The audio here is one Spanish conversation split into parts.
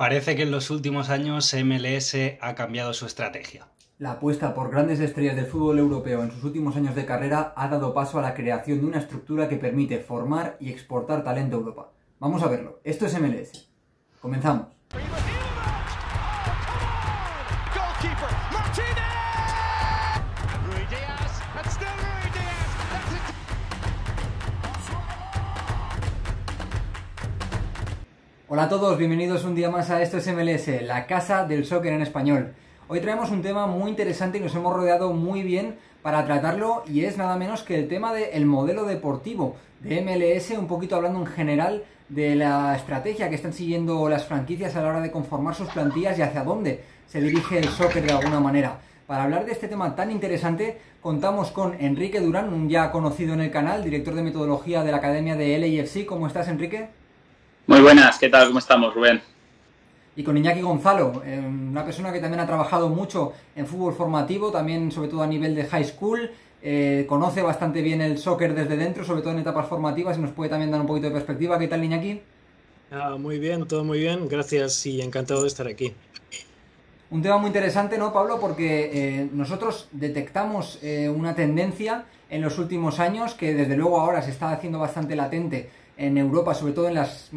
Parece que en los últimos años MLS ha cambiado su estrategia. La apuesta por grandes estrellas del fútbol europeo en sus últimos años de carrera ha dado paso a la creación de una estructura que permite formar y exportar talento a Europa. Vamos a verlo. Esto es MLS. Comenzamos. Hola a todos, bienvenidos un día más a Esto es MLS, la casa del soccer en español. Hoy traemos un tema muy interesante y nos hemos rodeado muy bien para tratarlo, y es nada menos que el tema del modelo deportivo de MLS, un poquito hablando en general de la estrategia que están siguiendo las franquicias a la hora de conformar sus plantillas y hacia dónde se dirige el soccer de alguna manera. Para hablar de este tema tan interesante, contamos con Enrique Durán, un ya conocido en el canal, director de metodología de la academia de LAFC. ¿Cómo estás, Enrique? Muy buenas, ¿qué tal? ¿Cómo estamos, Rubén? Y con Iñaki Gonzalo, una persona que también ha trabajado mucho en fútbol formativo, también sobre todo a nivel de high school, conoce bastante bien el soccer desde dentro, sobre todo en etapas formativas, y nos puede también dar un poquito de perspectiva. ¿Qué tal, Iñaki? Muy bien, todo muy bien, gracias y encantado de estar aquí. Un tema muy interesante, ¿no, Pablo? Porque nosotros detectamos una tendencia en los últimos años que desde luego ahora se está haciendo bastante latente en Europa, sobre todo en las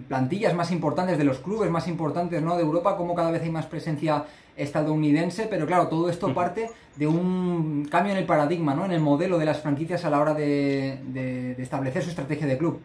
plantillas más importantes de los clubes más importantes, ¿no?, de Europa, como cada vez hay más presencia estadounidense, pero claro, todo esto parte de un cambio en el paradigma, ¿no?, en el modelo de las franquicias a la hora de establecer su estrategia de club.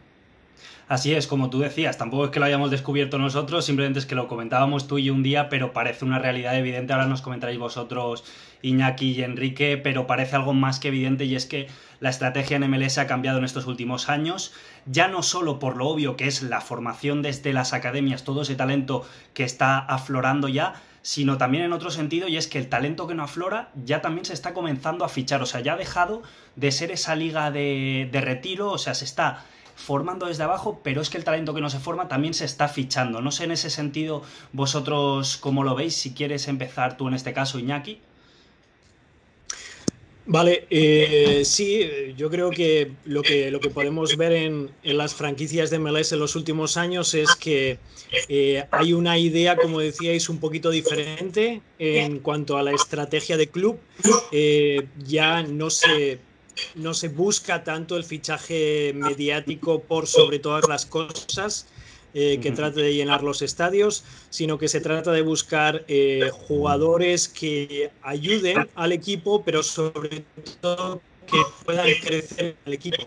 Así es, como tú decías, tampoco es que lo hayamos descubierto nosotros, simplemente es que lo comentábamos tú y yo un día, pero parece una realidad evidente. Ahora nos comentaréis vosotros, Iñaki y Enrique, pero parece algo más que evidente, y es que la estrategia en MLS ha cambiado en estos últimos años, ya no solo por lo obvio que es la formación desde las academias, todo ese talento que está aflorando ya, sino también en otro sentido, y es que el talento que no aflora ya también se está comenzando a fichar, o sea, ya ha dejado de ser esa liga de retiro, o sea, se está formando desde abajo, pero es que el talento que no se forma también se está fichando. No sé en ese sentido vosotros cómo lo veis, si quieres empezar tú en este caso, Iñaki. Vale, sí, yo creo que lo que podemos ver en las franquicias de MLS en los últimos años es que hay una idea, como decíais, un poquito diferente en cuanto a la estrategia de club. Ya no se busca tanto el fichaje mediático por sobre todas las cosas, que trate de llenar los estadios, sino que se trata de buscar jugadores que ayuden al equipo, pero sobre todo que puedan crecer el equipo.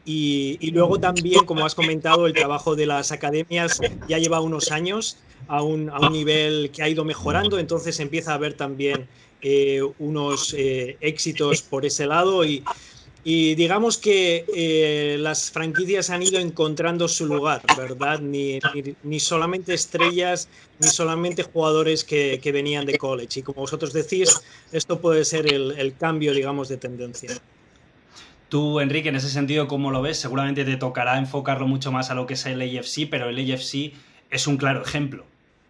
Y luego también, como has comentado, el trabajo de las academias ya lleva unos años a un nivel que ha ido mejorando, entonces empieza a haber también unos éxitos por ese lado, y digamos que las franquicias han ido encontrando su lugar, ¿verdad? Ni solamente estrellas, ni solamente jugadores que venían de college. Y como vosotros decís, esto puede ser el cambio, digamos, de tendencia. Tú, Enrique, en ese sentido, ¿cómo lo ves? Seguramente te tocará enfocarlo mucho más a lo que es el AFC, pero el AFC es un claro ejemplo.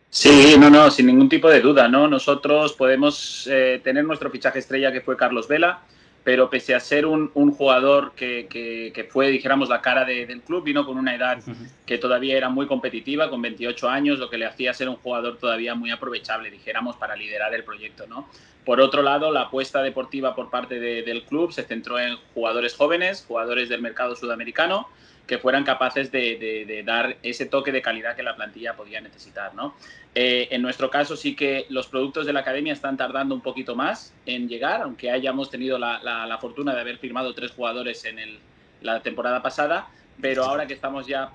Sí, no, sin ningún tipo de duda, ¿no? Nosotros podemos tener nuestro fichaje estrella, que fue Carlos Vela, pero pese a ser un jugador que fue, dijéramos, la cara del club, vino con una edad que todavía era muy competitiva, con 28 años, lo que le hacía ser un jugador todavía muy aprovechable, dijéramos, para liderar el proyecto, ¿no? Por otro lado, la apuesta deportiva por parte del club se centró en jugadores jóvenes, jugadores del mercado sudamericano, que fueran capaces de dar ese toque de calidad que la plantilla podía necesitar, ¿no? En nuestro caso sí que los productos de la academia están tardando un poquito más en llegar, aunque hayamos tenido la fortuna de haber firmado 3 jugadores en la temporada pasada, pero ahora que estamos ya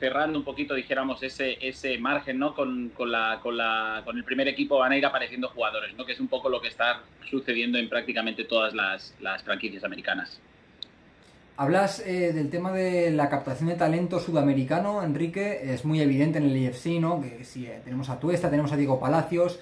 cerrando un poquito, dijéramos, ese margen, ¿no?, con el primer equipo, van a ir apareciendo jugadores, ¿no?, que es un poco lo que está sucediendo en prácticamente todas las franquicias americanas. Hablas del tema de la captación de talento sudamericano, Enrique. Es muy evidente en el AFC, ¿no?, que sí, tenemos a Tuesta, tenemos a Diego Palacios,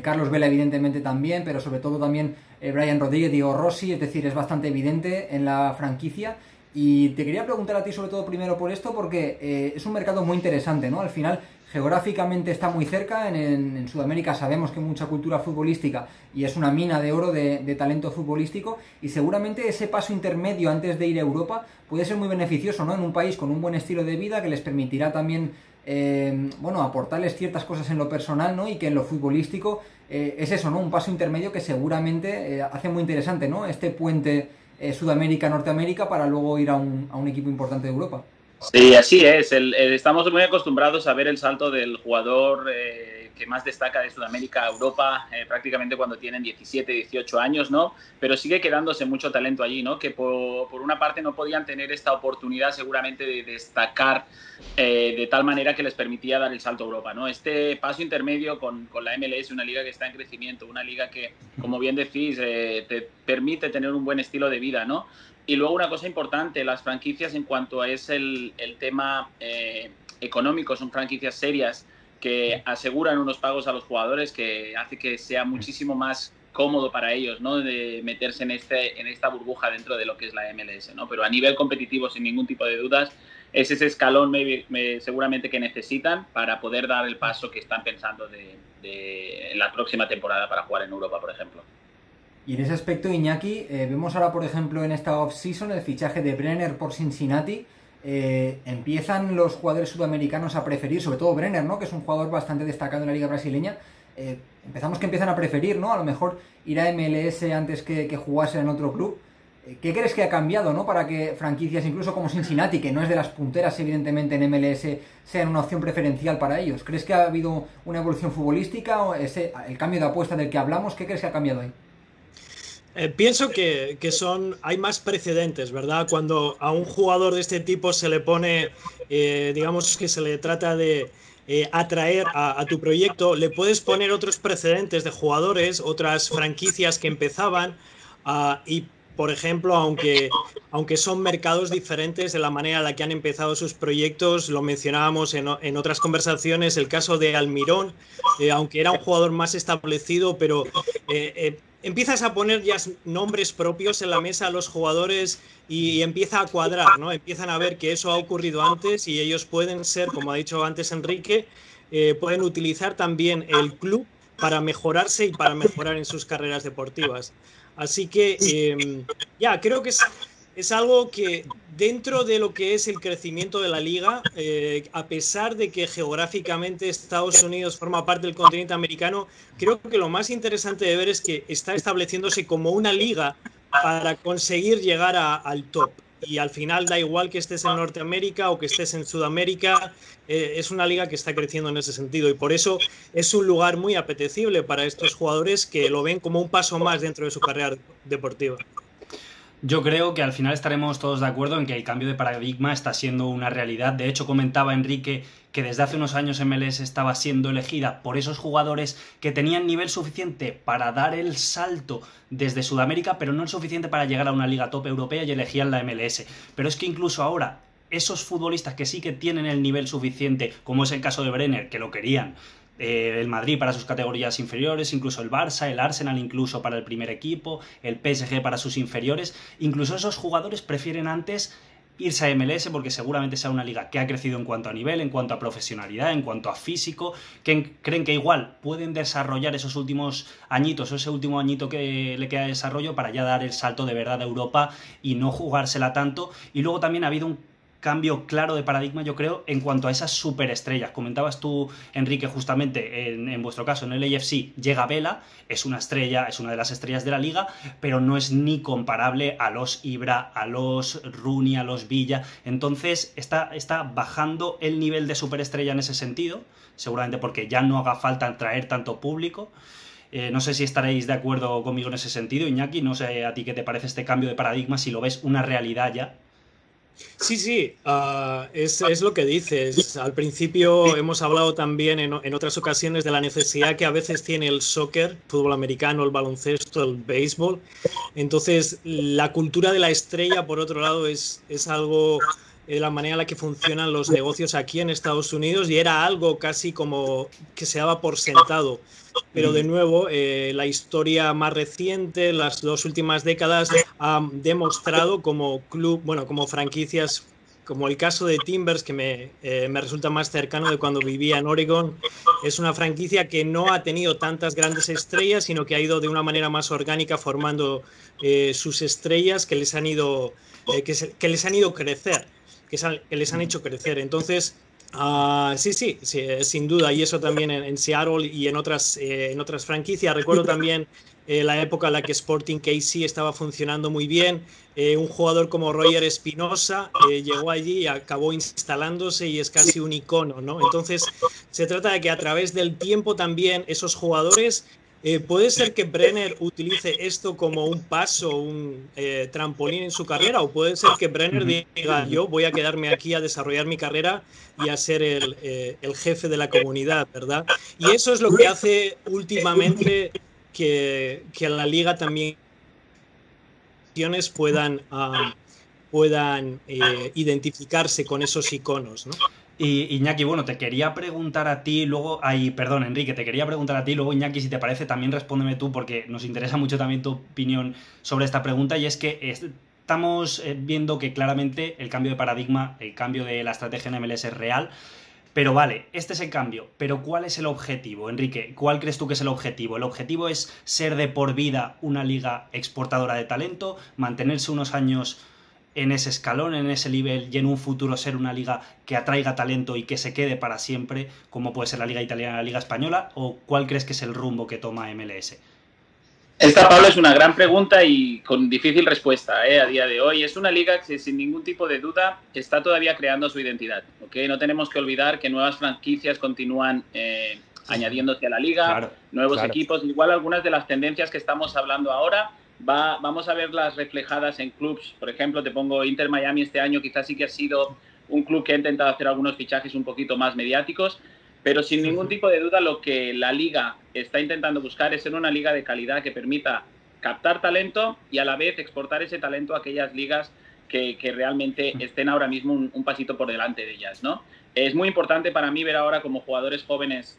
Carlos Vela evidentemente también, pero sobre todo también Brian Rodríguez, Diego Rossi, es decir, es bastante evidente en la franquicia. Y te quería preguntar a ti sobre todo primero por esto, porque es un mercado muy interesante, ¿no? Al final, geográficamente está muy cerca, en Sudamérica sabemos que hay mucha cultura futbolística y es una mina de oro de talento futbolístico, y seguramente ese paso intermedio antes de ir a Europa puede ser muy beneficioso, ¿no?, en un país con un buen estilo de vida que les permitirá también bueno, aportarles ciertas cosas en lo personal, ¿no? Y que en lo futbolístico es eso, ¿no? Un paso intermedio que seguramente hace muy interesante, ¿no? Este puente Sudamérica-Norteamérica para luego ir a un equipo importante de Europa. Sí, así es. Estamos muy acostumbrados a ver el salto del jugador que más destaca de Sudamérica a Europa prácticamente cuando tienen 17, 18 años, ¿no? Pero sigue quedándose mucho talento allí, ¿no? Que por una parte no podían tener esta oportunidad seguramente de destacar de tal manera que les permitía dar el salto a Europa, ¿no? Este paso intermedio con la MLS, una liga que está en crecimiento, una liga que, como bien decís, te permite tener un buen estilo de vida, ¿no? Y luego una cosa importante, las franquicias en cuanto a el tema económico, son franquicias serias que aseguran unos pagos a los jugadores que hace que sea muchísimo más cómodo para ellos, ¿no? De meterse en esta burbuja dentro de lo que es la MLS, ¿no? Pero a nivel competitivo, sin ningún tipo de dudas, es ese escalón seguramente que necesitan para poder dar el paso que están pensando de la próxima temporada para jugar en Europa, por ejemplo. Y en ese aspecto, Iñaki, vemos ahora, por ejemplo, en esta off-season el fichaje de Brenner por Cincinnati. Empiezan los jugadores sudamericanos a preferir, sobre todo Brenner, ¿no? Que es un jugador bastante destacado en la liga brasileña. Empezamos que empiezan a preferir, ¿no? A lo mejor ir a MLS antes que jugarse en otro club. ¿Qué crees que ha cambiado, ¿no? Para que franquicias, incluso como Cincinnati, que no es de las punteras evidentemente en MLS, sean una opción preferencial para ellos? ¿Crees que ha habido una evolución futbolística o el cambio de apuesta del que hablamos? ¿Qué crees que ha cambiado ahí? Pienso que hay más precedentes, ¿verdad? Cuando a un jugador de este tipo se le pone, digamos que se le trata de atraer a tu proyecto, le puedes poner otros precedentes de jugadores, otras franquicias que empezaban y, por ejemplo, aunque son mercados diferentes de la manera en la que han empezado sus proyectos, lo mencionábamos en otras conversaciones, el caso de Almirón, aunque era un jugador más establecido, pero empiezas a poner ya nombres propios en la mesa a los jugadores y empieza a cuadrar, ¿no? Empiezan a ver que eso ha ocurrido antes y ellos pueden ser, como ha dicho antes Enrique, pueden utilizar también el club para mejorarse y para mejorar en sus carreras deportivas. Así que creo que es algo que dentro de lo que es el crecimiento de la liga, a pesar de que geográficamente Estados Unidos forma parte del continente americano, creo que lo más interesante de ver es que está estableciéndose como una liga para conseguir llegar al top. Y al final da igual que estés en Norteamérica o que estés en Sudamérica, es una liga que está creciendo en ese sentido y por eso es un lugar muy apetecible para estos jugadores que lo ven como un paso más dentro de su carrera deportiva. Yo creo que al final estaremos todos de acuerdo en que el cambio de paradigma está siendo una realidad. De hecho, comentaba Enrique que desde hace unos años MLS estaba siendo elegida por esos jugadores que tenían nivel suficiente para dar el salto desde Sudamérica, pero no el suficiente para llegar a una liga top europea y elegían la MLS. Pero es que incluso ahora, esos futbolistas que sí que tienen el nivel suficiente, como es el caso de Brenner, que lo querían, el Madrid para sus categorías inferiores, incluso el Barça, el Arsenal incluso para el primer equipo, el PSG para sus inferiores, incluso esos jugadores prefieren antes irse a MLS porque seguramente sea una liga que ha crecido en cuanto a nivel, en cuanto a profesionalidad, en cuanto a físico, que creen que igual pueden desarrollar esos últimos añitos o ese último añito que le queda de desarrollo para ya dar el salto de verdad a Europa y no jugársela tanto. Y luego también ha habido un cambio claro de paradigma, yo creo, en cuanto a esas superestrellas. Comentabas tú, Enrique, justamente, en vuestro caso, en el AFC, llega Vela, es una estrella, es una de las estrellas de la liga, pero no es ni comparable a los Ibra, a los Rooney, a los Villa. Entonces, está bajando el nivel de superestrella en ese sentido, seguramente porque ya no haga falta traer tanto público. No sé si estaréis de acuerdo conmigo en ese sentido, Iñaki, no sé a ti qué te parece este cambio de paradigma, si lo ves una realidad ya. Sí, es lo que dices. Al principio hemos hablado también en otras ocasiones de la necesidad que a veces tiene el soccer, fútbol americano, el baloncesto, el béisbol. Entonces, la cultura de la estrella, por otro lado, es algo de la manera en la que funcionan los negocios aquí en Estados Unidos y era algo casi como que se daba por sentado. Pero de nuevo, la historia más reciente, las 2 últimas décadas, ha demostrado como club, bueno, como franquicias, como el caso de Timbers, que me resulta más cercano de cuando vivía en Oregon. Es una franquicia que no ha tenido tantas grandes estrellas, sino que ha ido de una manera más orgánica formando sus estrellas que les han ido crecer, que les han hecho crecer. Entonces, Sí, sin duda, y eso también en Seattle y en otras franquicias. Recuerdo también la época en la que Sporting KC estaba funcionando muy bien. Un jugador como Roger Espinosa llegó allí y acabó instalándose y es casi un icono, ¿no? Entonces, se trata de que a través del tiempo también esos jugadores... ¿Puede ser que Brenner utilice esto como un paso, un trampolín en su carrera? ¿O puede ser que Brenner diga, yo voy a quedarme aquí a desarrollar mi carrera y a ser el jefe de la comunidad, ¿verdad? Y eso es lo que hace últimamente que la liga también puedan identificarse con esos iconos, ¿no? Y Iñaki, bueno, te quería preguntar a ti, luego, perdón, Enrique, te quería preguntar a ti, luego Iñaki, si te parece, también respóndeme tú, porque nos interesa mucho también tu opinión sobre esta pregunta, y es que estamos viendo que claramente el cambio de paradigma, el cambio de la estrategia en MLS es real, pero vale, este es el cambio, pero ¿cuál es el objetivo, Enrique? ¿Cuál crees tú que es el objetivo? ¿El objetivo es ser de por vida una liga exportadora de talento, mantenerse unos años en ese escalón, en ese nivel, y en un futuro ser una liga que atraiga talento y que se quede para siempre, como puede ser la liga italiana, la liga española? ¿O cuál crees que es el rumbo que toma MLS? Esta, Pablo, es una gran pregunta y con difícil respuesta a día de hoy. Es una liga que, sin ningún tipo de duda, está todavía creando su identidad, ¿okay? No tenemos que olvidar que nuevas franquicias continúan añadiéndose a la liga, claro, nuevos equipos. Igual algunas de las tendencias que estamos hablando ahora vamos a verlas reflejadas en clubs. Por ejemplo, te pongo Inter Miami este año, quizás sí que ha sido un club que ha intentado hacer algunos fichajes un poquito más mediáticos, pero sin ningún tipo de duda lo que la liga está intentando buscar es ser una liga de calidad que permita captar talento y a la vez exportar ese talento a aquellas ligas que realmente estén ahora mismo un pasito por delante de ellas, ¿no? Es muy importante para mí ver ahora como jugadores jóvenes,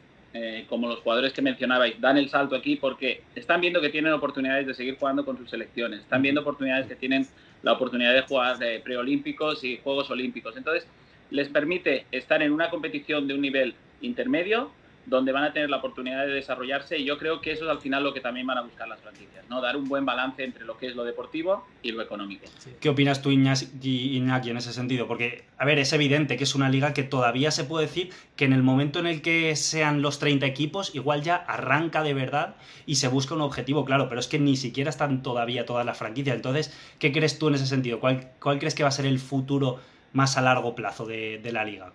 como los jugadores que mencionabais, dan el salto aquí porque están viendo que tienen oportunidades de seguir jugando con sus selecciones, están viendo oportunidades que tienen la oportunidad de jugar de preolímpicos y Juegos Olímpicos. Entonces, les permite estar en una competición de un nivel intermedio donde van a tener la oportunidad de desarrollarse, y yo creo que eso es al final lo que también van a buscar las franquicias, ¿no? Dar un buen balance entre lo que es lo deportivo y lo económico. ¿Qué opinas tú, Iñaki, en ese sentido? Porque, a ver, es evidente que es una liga que todavía se puede decir que en el momento en el que sean los 30 equipos, igual ya arranca de verdad y se busca un objetivo, claro, pero es que ni siquiera están todavía todas las franquicias. Entonces, ¿qué crees tú en ese sentido? ¿Cuál crees que va a ser el futuro más a largo plazo de la liga?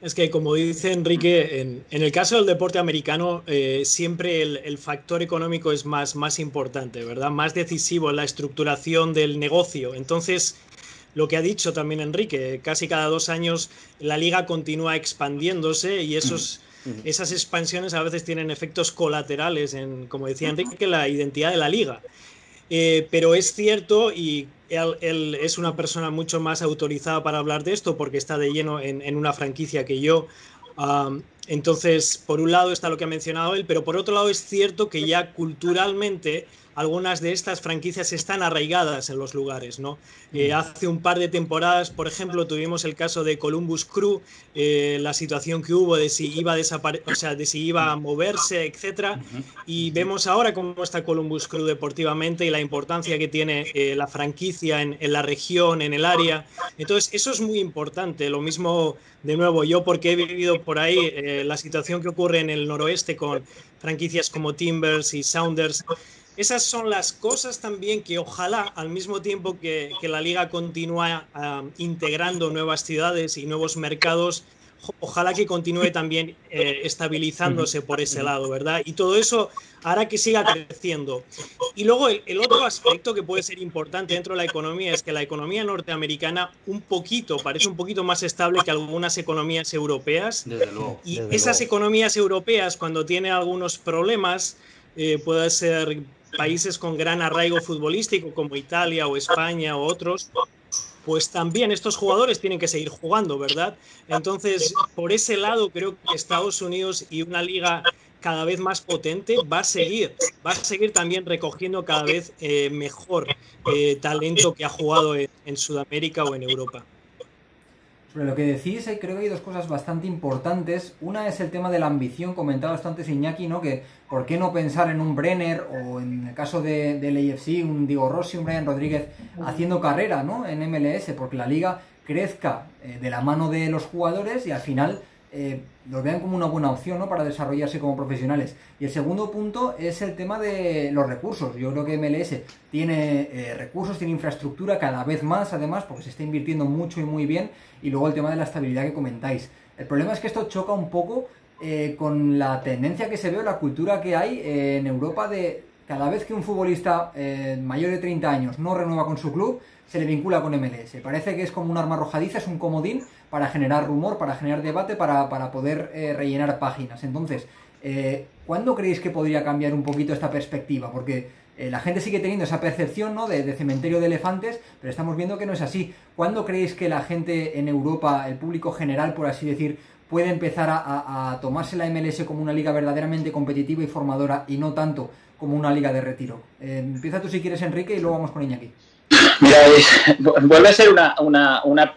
Es que, como dice Enrique, en el caso del deporte americano, siempre el factor económico es más importante, ¿verdad? Más decisivo en la estructuración del negocio. Entonces, lo que ha dicho también Enrique, casi cada 2 años la liga continúa expandiéndose y esas expansiones a veces tienen efectos colaterales en, como decía Enrique, la identidad de la liga. Pero es cierto, y él es una persona mucho más autorizada para hablar de esto porque está de lleno en una franquicia que yo. Entonces, por un lado está lo que ha mencionado él, pero por otro lado es cierto que ya culturalmente algunas de estas franquicias están arraigadas en los lugares, ¿no? Hace un par de temporadas, por ejemplo, tuvimos el caso de Columbus Crew, la situación que hubo de si iba a de si iba a moverse, etcétera, y vemos ahora cómo está Columbus Crew deportivamente y la importancia que tiene la franquicia en la región, en el área. Entonces, eso es muy importante. Lo mismo, de nuevo, yo porque he vivido por ahí la situación que ocurre en el noroeste con franquicias como Timbers y Sounders. Esas son las cosas también que ojalá, al mismo tiempo que la liga continúa integrando nuevas ciudades y nuevos mercados, ojalá que continúe también estabilizándose por ese lado, ¿verdad? Y todo eso hará que siga creciendo. Y luego el otro aspecto que puede ser importante dentro de la economía es que la economía norteamericana parece un poquito más estable que algunas economías europeas. Desde luego. Y esas economías europeas, cuando tienen algunos problemas, puede ser países con gran arraigo futbolístico como Italia o España o otros, pues también estos jugadores tienen que seguir jugando, ¿verdad? Entonces, por ese lado creo que Estados Unidos y una liga cada vez más potente va a seguir también recogiendo cada vez mejor talento que ha jugado en Sudamérica o en Europa. Sobre lo que decís, creo que hay 2 cosas bastante importantes. Una es el tema de la ambición, comentabas antes, Iñaki, ¿no? Que ¿por qué no pensar en un Brenner o, en el caso del AFC, un Diego Rossi, un Brian Rodríguez haciendo carrera, ¿no? En MLS, porque la liga crezca de la mano de los jugadores y al final los vean como una buena opción, ¿no?, para desarrollarse como profesionales. Y el segundo punto es el tema de los recursos. Yo creo que MLS tiene recursos, tiene infraestructura cada vez más, además, porque se está invirtiendo mucho y muy bien. Y luego el tema de la estabilidad que comentáis. El problema es que esto choca un poco con la tendencia que se ve o la cultura que hay en Europa de cada vez que un futbolista mayor de 30 años no renueva con su club, se le vincula con MLS. Parece que es como un arma arrojadiza, es un comodín para generar rumor, para generar debate, para poder rellenar páginas. Entonces, ¿cuándo creéis que podría cambiar un poquito esta perspectiva? Porque la gente sigue teniendo esa percepción, ¿no?, de cementerio de elefantes, pero estamos viendo que no es así. ¿Cuándo creéis que la gente en Europa, el público general, por así decir, puede empezar a tomarse la MLS como una liga verdaderamente competitiva y formadora y no tanto como una liga de retiro? Empieza tú si quieres, Enrique, y luego vamos con Iñaki. Mira, vuelve a ser una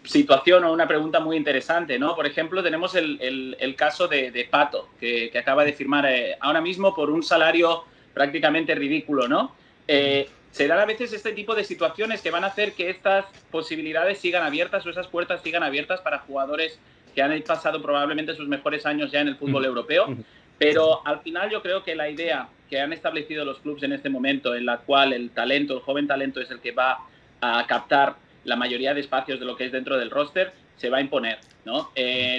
situación o una pregunta muy interesante, ¿no? Por ejemplo, tenemos el caso de Pato, que acaba de firmar ahora mismo por un salario prácticamente ridículo, ¿no? Se dan a veces este tipo de situaciones que van a hacer que estas posibilidades sigan abiertas o esas puertas sigan abiertas para jugadores que han pasado probablemente sus mejores años ya en el fútbol europeo. Pero al final yo creo que la idea que han establecido los clubes en este momento, en la cual el joven talento es el que va a captar la mayoría de espacios de lo que es dentro del roster, se va a imponer, ¿no?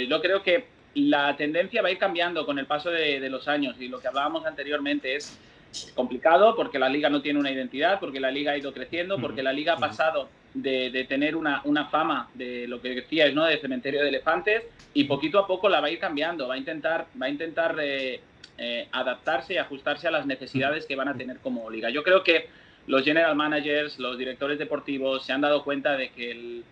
Yo creo que la tendencia va a ir cambiando con el paso de los años, y lo que hablábamos anteriormente es complicado porque la liga no tiene una identidad, porque la liga ha ido creciendo, porque la liga ha pasado de tener una fama de lo que decíais, ¿no?, de cementerio de elefantes, y poquito a poco la va a ir cambiando, va a intentar adaptarse y ajustarse a las necesidades que van a tener como liga. Yo creo que los general managers, los directores deportivos se han dado cuenta de que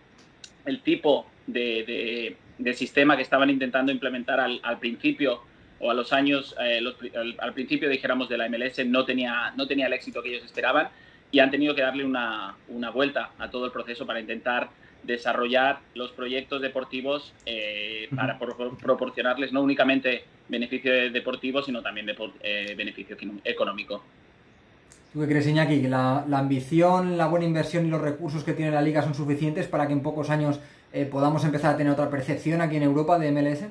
el tipo de sistema que estaban intentando implementar al principio o a los años, al principio, dijéramos, de la MLS no tenía el éxito que ellos esperaban, y han tenido que darle una vuelta a todo el proceso para intentar desarrollar los proyectos deportivos para proporcionarles no únicamente beneficio deportivo, sino también beneficio económico. ¿Tú qué crees, Iñaki? ¿Que la ambición, la buena inversión y los recursos que tiene la liga son suficientes para que en pocos años podamos empezar a tener otra percepción aquí en Europa de MLS?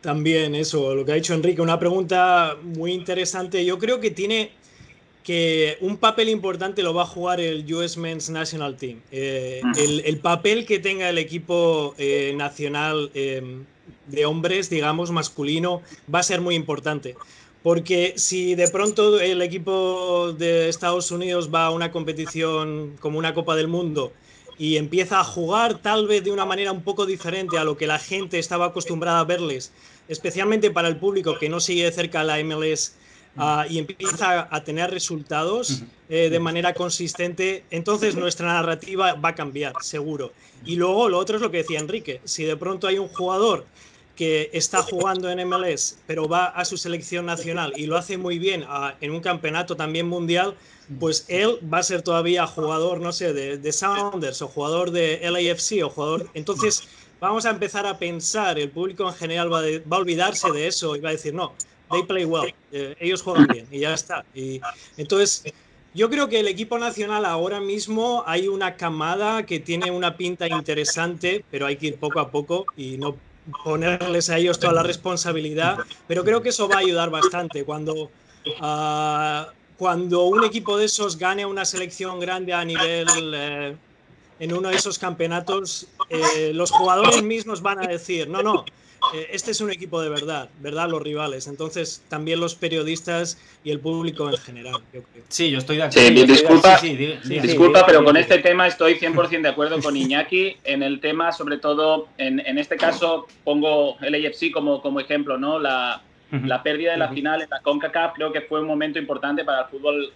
También eso, lo que ha dicho Enrique, una pregunta muy interesante. Yo creo que un papel importante lo va a jugar el US Men's National Team. El papel que tenga el equipo nacional de hombres, digamos, masculino, va a ser muy importante. Porque si de pronto el equipo de Estados Unidos va a una competición como una Copa del Mundo y empieza a jugar tal vez de una manera un poco diferente a lo que la gente estaba acostumbrada a verles, especialmente para el público que no sigue de cerca la MLS, y empieza a tener resultados de manera consistente, entonces nuestra narrativa va a cambiar, seguro. Y luego lo otro es lo que decía Enrique, si de pronto hay un jugador que está jugando en MLS, pero va a su selección nacional y lo hace muy bien en un campeonato también mundial, pues él va a ser todavía jugador, no sé, de Sounders o jugador de LAFC o jugador... Entonces vamos a empezar a pensar, el público en general va a olvidarse de eso y va a decir, no, they play well, ellos juegan bien y ya está. Y entonces yo creo que el equipo nacional ahora mismo hay una camada que tiene una pinta interesante, pero hay que ir poco a poco y no ponerles a ellos toda la responsabilidad, pero creo que eso va a ayudar bastante. Cuando un equipo de esos gane una selección grande a nivel en uno de esos campeonatos, los jugadores mismos van a decir, no, este es un equipo de verdad, los rivales. Entonces también los periodistas y el público en general, yo creo. Sí, yo estoy de acuerdo. Disculpa, pero con este tema estoy 100% de acuerdo con Iñaki. En el tema, sobre todo, en este caso, pongo el LAFC como ejemplo, ¿no? La pérdida de la final en la CONCACAF creo que fue un momento importante para el fútbol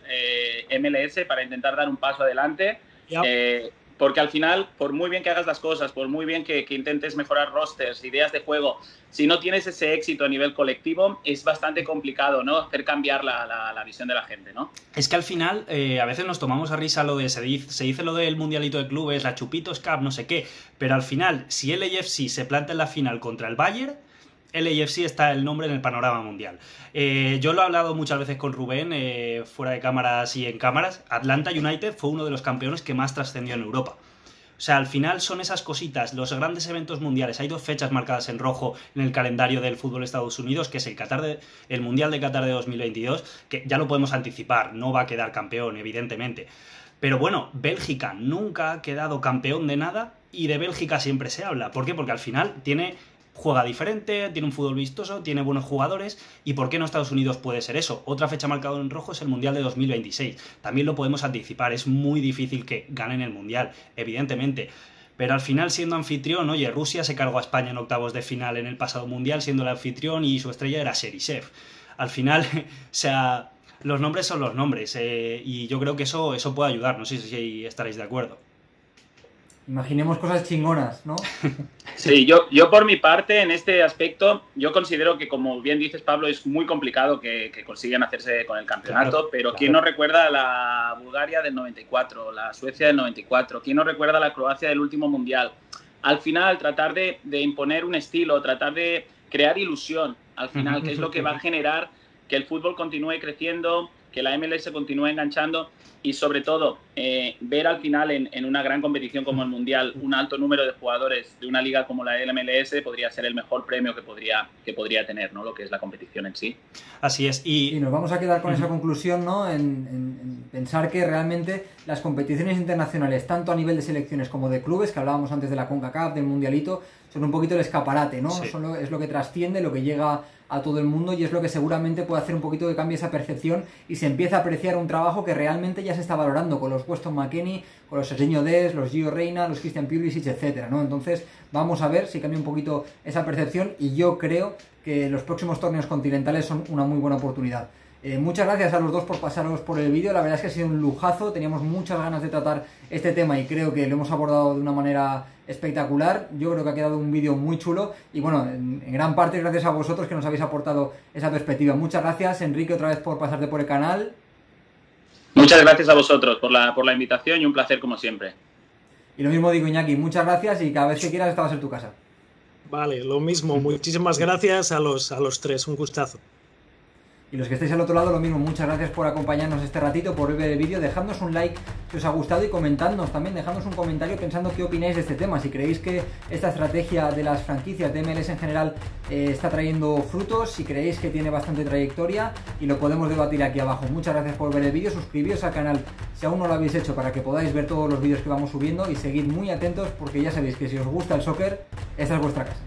MLS, para intentar dar un paso adelante. Yep. Porque al final, por muy bien que hagas las cosas, por muy bien que intentes mejorar rosters, ideas de juego, si no tienes ese éxito a nivel colectivo, es bastante complicado, ¿no?, hacer cambiar la visión de la gente, ¿no? Es que al final, a veces nos tomamos a risa lo de, se dice lo del mundialito de clubes, la Chupitos Cup, no sé qué, pero al final, si el LAFC se planta en la final contra el Bayern, LAFC está el nombre en el panorama mundial. Yo lo he hablado muchas veces con Rubén, fuera de cámaras y en cámaras. Atlanta United fue uno de los campeones que más trascendió en Europa. O sea, al final son esas cositas, los grandes eventos mundiales. Hay 2 fechas marcadas en rojo en el calendario del fútbol de Estados Unidos, que es el Mundial de Qatar de 2022, que ya lo podemos anticipar, no va a quedar campeón, evidentemente. Pero bueno, Bélgica nunca ha quedado campeón de nada y de Bélgica siempre se habla. ¿Por qué? Porque al final juega diferente, tiene un fútbol vistoso, tiene buenos jugadores. ¿Y por qué no Estados Unidos puede ser eso? Otra fecha marcada en rojo es el Mundial de 2026. También lo podemos anticipar, es muy difícil que ganen el Mundial, evidentemente. Pero al final, siendo anfitrión, oye, Rusia se cargó a España en octavos de final en el pasado Mundial, siendo el anfitrión, y su estrella era Serisev. Al final, o sea, los nombres son los nombres, y yo creo que eso puede ayudar, no sé si estaréis de acuerdo. Imaginemos cosas chingonas, ¿no? Sí, yo por mi parte, en este aspecto, yo considero que, como bien dices, Pablo, es muy complicado que consigan hacerse con el campeonato, claro, pero ¿quién no recuerda la Bulgaria del 94, la Suecia del 94? ¿Quién no recuerda la Croacia del último Mundial? Al final, tratar de imponer un estilo, tratar de crear ilusión, al final, que es lo que va a generar que el fútbol continúe creciendo, que la MLS continúe enganchando y, sobre todo, ver al final en una gran competición como el Mundial un alto número de jugadores de una liga como la MLS podría ser el mejor premio que podría tener, ¿no? Lo que es la competición en sí. Así es. Y nos vamos a quedar con esa conclusión, ¿no? En pensar que realmente las competiciones internacionales, tanto a nivel de selecciones como de clubes, que hablábamos antes de la CONCACAF, del Mundialito, son un poquito el escaparate, ¿no? Sí. Es lo que trasciende, lo que llega a todo el mundo, y es lo que seguramente puede hacer un poquito que cambie esa percepción y se empieza a apreciar un trabajo que realmente ya se está valorando con los Weston McKennie, con los Serginho Dest, los Gio Reyna, los Christian Pulisic, etcétera, ¿no? Entonces vamos a ver si cambia un poquito esa percepción, y yo creo que los próximos torneos continentales son una muy buena oportunidad. Muchas gracias a los dos por pasaros por el vídeo, la verdad es que ha sido un lujazo, teníamos muchas ganas de tratar este tema y creo que lo hemos abordado de una manera espectacular. Yo creo que ha quedado un vídeo muy chulo y bueno, en gran parte gracias a vosotros que nos habéis aportado esa perspectiva. Muchas gracias, Enrique, otra vez por pasarte por el canal. Muchas gracias a vosotros por la invitación y un placer como siempre. Y lo mismo digo, Iñaki, muchas gracias y cada vez que quieras esta va a ser tu casa. Vale, lo mismo, muchísimas gracias a los tres, un gustazo. Y los que estáis al otro lado, lo mismo, muchas gracias por acompañarnos este ratito, por ver el vídeo, dejadnos un like si os ha gustado y comentadnos también, dejadnos un comentario pensando qué opináis de este tema, si creéis que esta estrategia de las franquicias de MLS en general está trayendo frutos, si creéis que tiene bastante trayectoria, y lo podemos debatir aquí abajo. Muchas gracias por ver el vídeo, suscribíos al canal si aún no lo habéis hecho para que podáis ver todos los vídeos que vamos subiendo y seguid muy atentos porque ya sabéis que si os gusta el soccer, esta es vuestra casa.